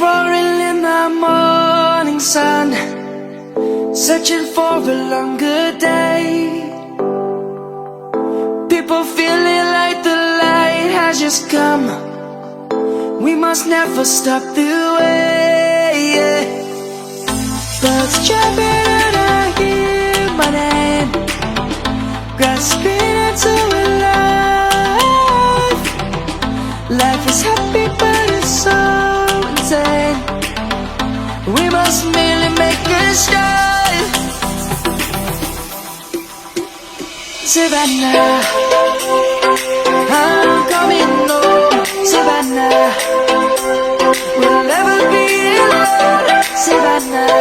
roaring in the morning sun, searching for a longer day. People feeling like the light has just come. We must never stop the way. Birds jumping and I hear my name, grasping into a life. Life is happy but it's so insane. We must merely make a start. Savannah, I'm coming home. Savannah, we'll never be alone. Savannah,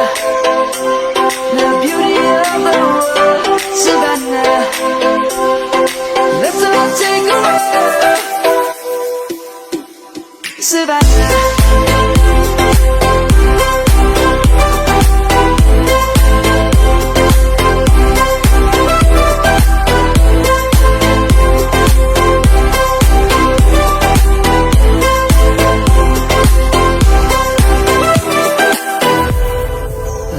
the beauty of the world. Savannah, let's all take a walk. Savannah.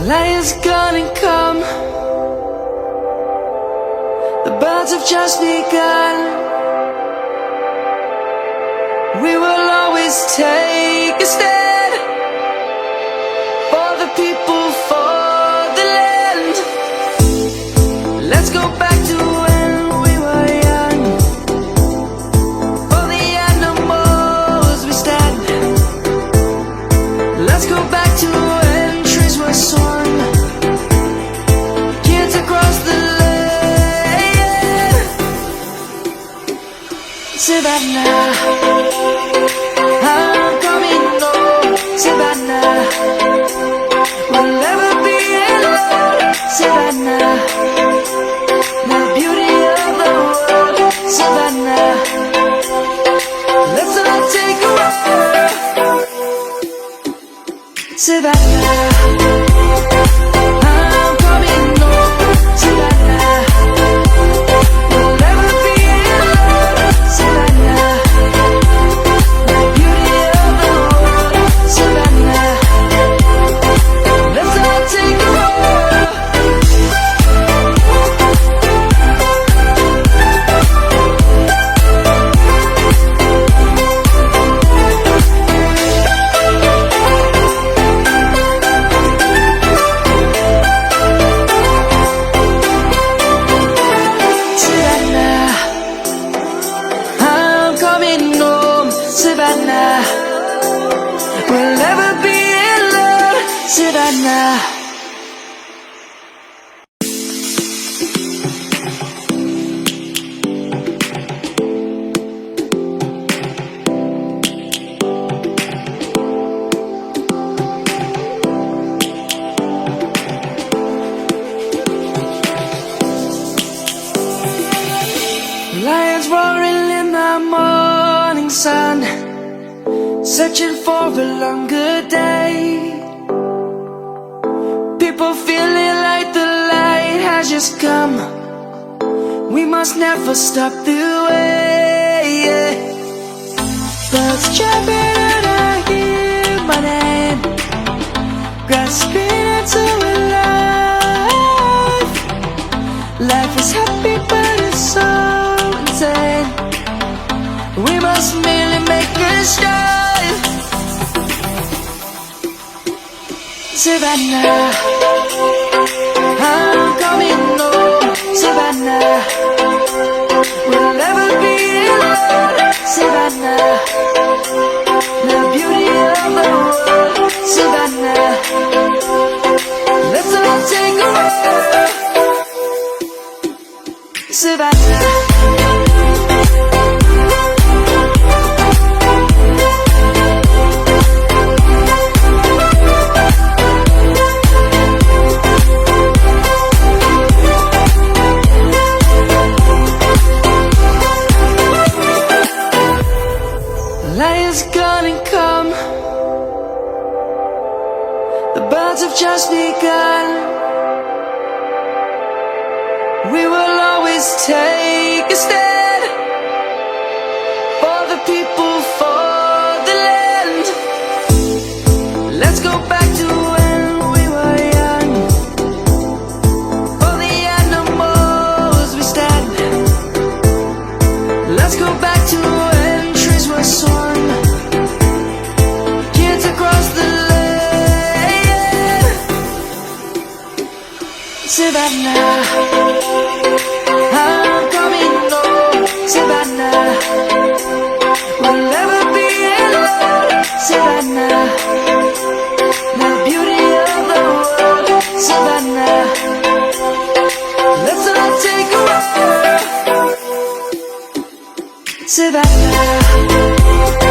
Lion's gonna come. The birds have just begun. We will always take a stand for the people, for the land. Let's go back to when we were young. For the animals we stand. Let's go back to when trees were sown, kids across the land. Savannah, I'm coming home. Savannah, we'll never be alone. Savannah, the beauty of the world. Savannah, let's all take a walk. Savannah, I'm coming home. Savannah, we'll never be alone. Savannah, the beauty of the world. Savannah, let's all take a walk. Savannah, I'm coming home. Savannah, we'll never be alone. Savannah. Lions roaring in the morning sun, searching for a longer day. People feeling like the light has just come. We must never stop the way. Birds jumping and I hear my name, grasping into a life. Life is happy but it's so insane. We must merely make a start. Savannah, I'm coming home. Savannah, we'll never be alone. Savannah, the beauty of the world. Savannah, let's all take a walk. Savannah. Lion's gonna come. The birds have just begun. We will always take a stand for the people, for the land. back to when we were young. For the animals we stand. Let's go back to when trees were swung. Kids across the lane. Savannah, I'm coming home. Savannah, we'll never be alone. Savannah, the beauty of the world. Savannah, let's all take a walk. Savannah.